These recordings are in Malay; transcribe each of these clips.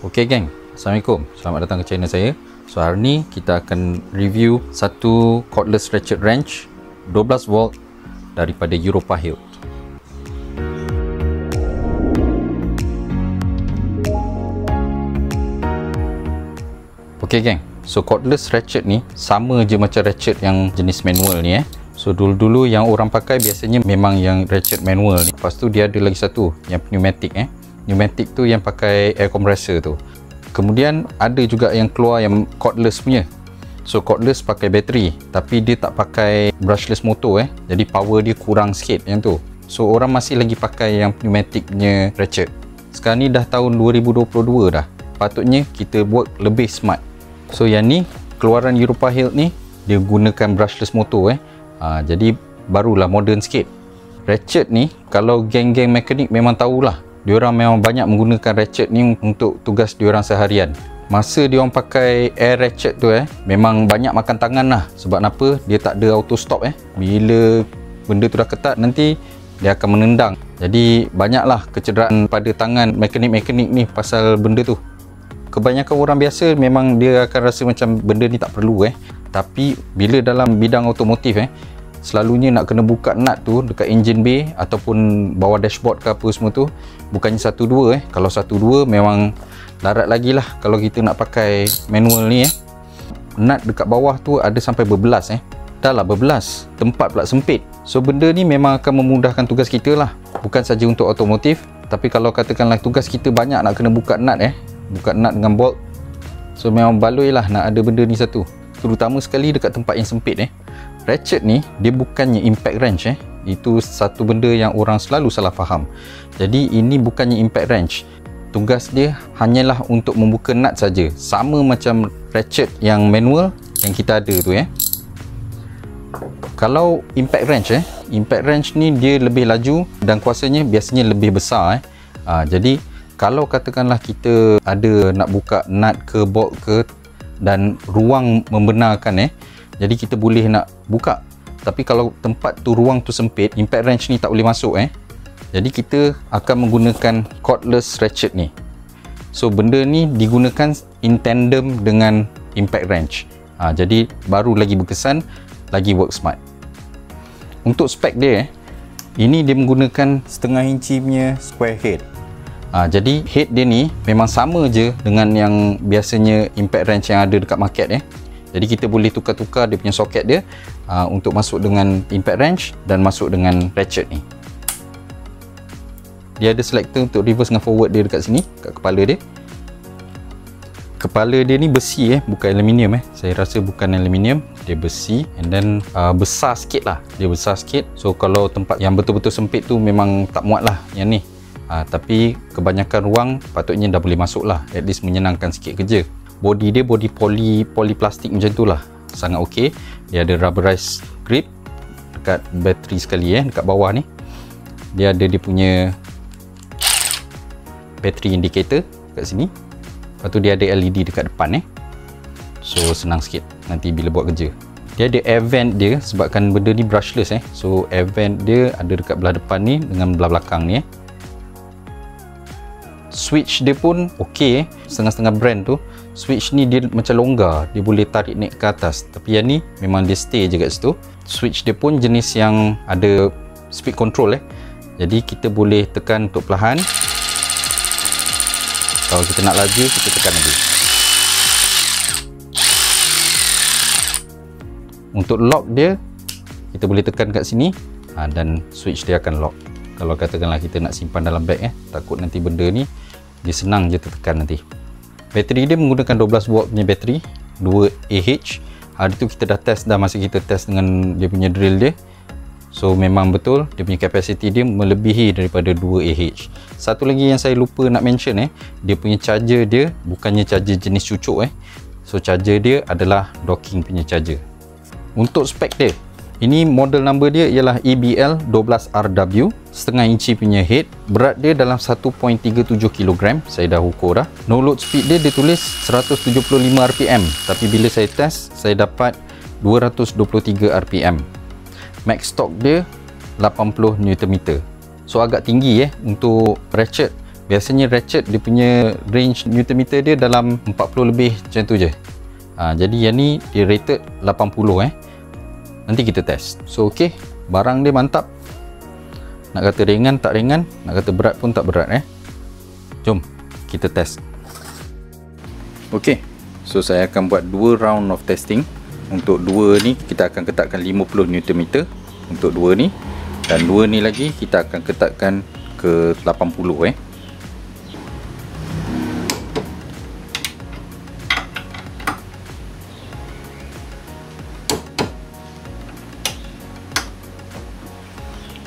Okey geng, Assalamualaikum. Selamat datang ke channel saya. So hari ni kita akan review satu cordless ratchet wrench 12 volt daripada Europa Hilt. Okey geng, so cordless ratchet ni sama je macam ratchet yang jenis manual ni So dulu-dulu yang orang pakai biasanya memang yang ratchet manual ni. Lepas tu dia ada lagi satu yang pneumatic Pneumatic tu yang pakai air compressor tu. Kemudian ada juga yang keluar yang cordless punya. So cordless pakai bateri tapi dia tak pakai brushless motor Jadi power dia kurang sikit yang tu. So orang masih lagi pakai yang pneumatic punya ratchet. Sekarang ni dah tahun 2022 dah. Patutnya kita work lebih smart. So yang ni keluaran Europa Hilt ni dia gunakan brushless motor jadi barulah modern sikit. Ratchet ni kalau geng-geng mekanik memang tahulah. Diorang memang banyak menggunakan ratchet ni untuk tugas diorang seharian. Masa diorang pakai air ratchet tu memang banyak makan tangan lah. Sebab apa? Dia tak ada auto stop Bila benda tu dah ketat nanti dia akan menendang. Jadi banyaklah kecederaan pada tangan mekanik-mekanik ni pasal benda tu. Kebanyakan orang biasa memang dia akan rasa macam benda ni tak perlu Tapi bila dalam bidang otomotif selalunya nak kena buka nut tu dekat engine bay ataupun bawah dashboard ke apa semua tu bukannya 1-2 Kalau 1-2 memang larat lagi lah kalau kita nak pakai manual ni Nut dekat bawah tu ada sampai berbelas Dah lah berbelas, tempat pula sempit. So benda ni memang akan memudahkan tugas kita lah. Bukan saja untuk otomotif, tapi kalau katakanlah tugas kita banyak nak kena buka nut buka nut dengan bolt, so memang baloi lah nak ada benda ni satu. Terutama sekali dekat tempat yang sempit Ratchet ni dia bukannya impact wrench Itu satu benda yang orang selalu salah faham. Jadi ini bukannya impact wrench. Tugas dia hanyalah untuk membuka nut saja. Sama macam ratchet yang manual yang kita ada tu Kalau impact wrench impact wrench ni dia lebih laju dan kuasanya biasanya lebih besar jadi kalau katakanlah kita ada nak buka nut ke bolt ke dan ruang membenarkan jadi kita boleh nak buka. Tapi kalau tempat tu ruang tu sempit, impact wrench ni tak boleh masuk jadi kita akan menggunakan cordless ratchet ni. So benda ni digunakan in tandem dengan impact wrench jadi baru lagi berkesan, lagi work smart. Untuk spek dia ini dia menggunakan 0.5 inci punya square head. Jadi head dia ni memang sama je dengan yang biasanya impact wrench yang ada dekat market Jadi kita boleh tukar-tukar dia punya soket dia untuk masuk dengan impact wrench dan masuk dengan ratchet ni. Dia ada selector untuk reverse dengan forward dia dekat sini, kat kepala dia. Kepala dia ni besi bukan aluminium Saya rasa bukan aluminium, dia besi and then besar sikit lah. Dia besar sikit. So kalau tempat yang betul-betul sempit tu memang tak muat lah yang ni. Tapi kebanyakan ruang patutnya dah boleh masuk lah. At least menyenangkan sikit kerja. Body dia body poly plastik macam tu lah. Sangat okey. Dia ada rubberized grip dekat bateri sekali dekat bawah ni. Dia ada dia punya battery indicator kat sini. Lepas tu dia ada LED dekat depan So senang sikit nanti bila buat kerja. Dia ada air vent dia sebabkan benda ni brushless So air vent dia ada dekat belah depan ni dengan belah belakang ni Switch dia pun okey setengah-setengah brand tu. Switch ni dia macam longgar, dia boleh tarik naik ke atas. Tapi yang ni memang dia stay je kat situ. Switch dia pun jenis yang ada speed control Jadi kita boleh tekan untuk perlahan. Kalau kita nak laju, kita tekan lagi. Untuk lock dia, kita boleh tekan kat sini dan switch dia akan lock. Kalau katakanlah kita nak simpan dalam beg takut nanti benda ni dia senang je tertekan nanti. Bateri dia menggunakan 12 volt punya bateri 2AH. Hari tu kita dah test dah masa kita test dengan dia punya drill dia. So memang betul dia punya capacity dia melebihi daripada 2AH. Satu lagi yang saya lupa nak mention dia punya charger dia bukannya charger jenis cucuk So charger dia adalah docking punya charger. Untuk spek dia, ini model number dia ialah EBL12RW, 0.5 inci punya head. Berat dia dalam 1.37 kg. Saya dah ukur dah. No load speed dia tulis 175 rpm. Tapi bila saya test, saya dapat 223 rpm. Max torque dia 80 Nm. So agak tinggi untuk ratchet biasanya ratchet dia punya range Newton meter dia dalam 40 lebih macam tu je. Jadi yang ni dia rated 80 Nanti kita test. So okey, barang dia mantap. Nak kata ringan tak ringan, nak kata berat pun tak berat Jom kita test. Okey, so saya akan buat 2 round of testing. Untuk 2 ni kita akan ketatkan 50 Nm untuk 2 ni, dan 2 ni lagi kita akan ketatkan ke 80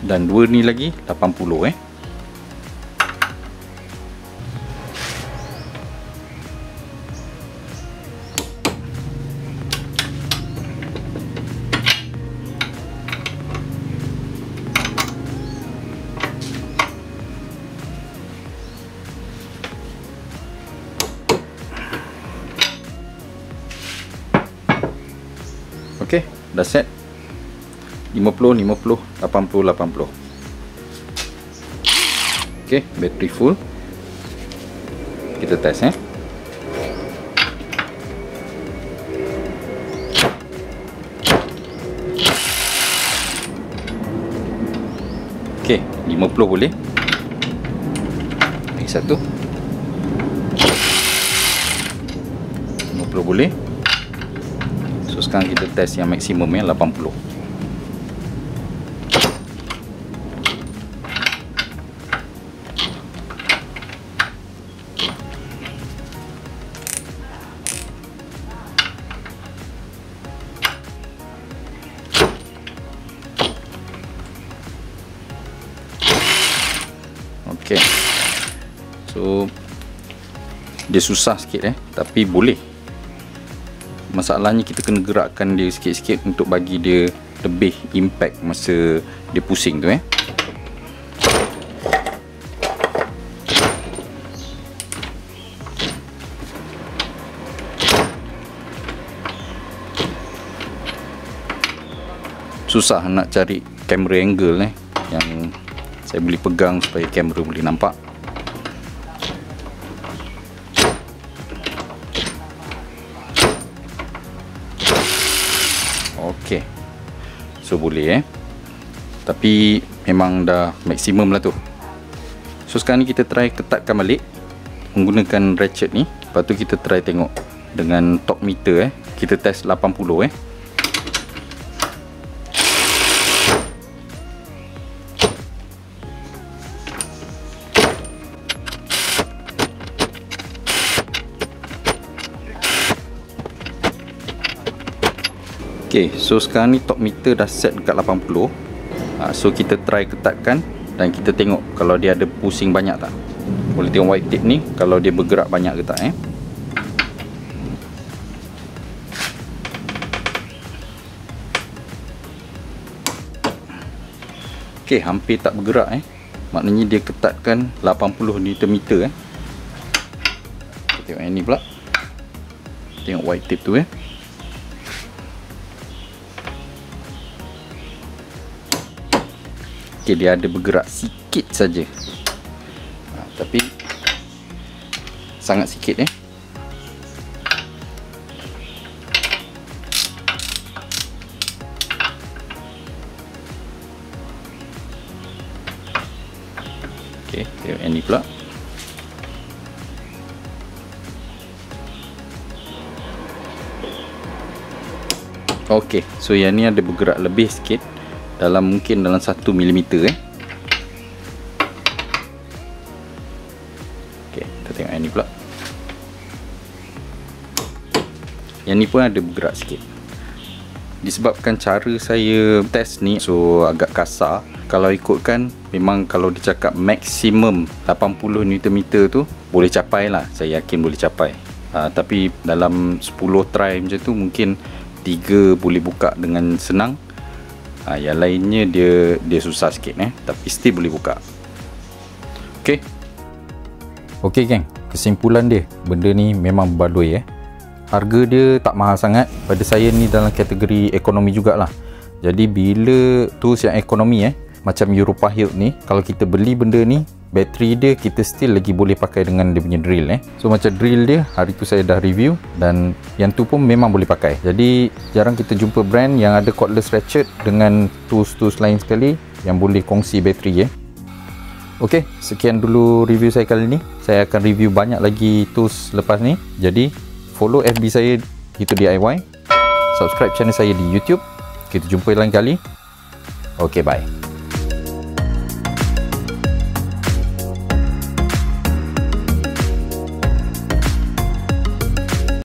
dan 2 ni lagi 80 Okey, dah set 50, 50, 80, 80. Okey, bateri full. Kita test Okey, 50 boleh. Lagi satu. 50 boleh. So sekarang kita test yang maksimum 80. Okey. So dia susah sikit tapi boleh. Masalahnya kita kena gerakkan dia sikit-sikit untuk bagi dia lebih impact masa dia pusing tu Susah nak cari kamera angle yang saya boleh pegang supaya kamera boleh nampak. Okey, so boleh tapi memang dah maksimum lah tu. So sekarang ni kita try ketatkan balik menggunakan ratchet ni. Lepas tu kita try tengok dengan torque meter kita test 80 Okey, so sekarang ni torque meter dah set dekat 80. So kita try ketatkan dan kita tengok kalau dia ada pusing banyak tak. Boleh tengok white tip ni kalau dia bergerak banyak ke tak Okey, hampir tak bergerak maknanya dia ketatkan 80 Nm Kita tengok yang ni pula. Tengok white tip tu Okey, dia ada bergerak sikit saja. Tapi sangat sikit Okey, tengok yang ni pula. Okey, so yang ni ada bergerak lebih sikit, mungkin dalam 1 mm Okey, kita tengok yang ni pula. Yang ni pun ada bergerak sikit. Disebabkan cara saya test ni so agak kasar. Kalau ikutkan memang kalau dia cakap maksimum 80 Nm tu boleh capai lah. Saya yakin boleh capai. Tapi dalam 10 try macam tu mungkin 3 boleh buka dengan senang. Yang lainnya dia susah sikit tapi still boleh buka. Okey. Okey geng, kesimpulan dia benda ni memang berbaloi Harga dia tak mahal sangat. Pada saya ni dalam kategori ekonomi jugalah. Jadi bila tools yang ekonomi macam Europa Hilt ni, kalau kita beli benda ni bateri dia kita still lagi boleh pakai dengan dia punya drill So macam drill dia hari tu saya dah review, dan yang tu pun memang boleh pakai. Jadi jarang kita jumpa brand yang ada cordless ratchet dengan tools-tools lain sekali yang boleh kongsi bateri Okey, sekian dulu review saya kali ni. Saya akan review banyak lagi tools lepas ni. Jadi follow FB saya Gitu DIY, subscribe channel saya di YouTube. Kita jumpa lain kali. Okey, bye.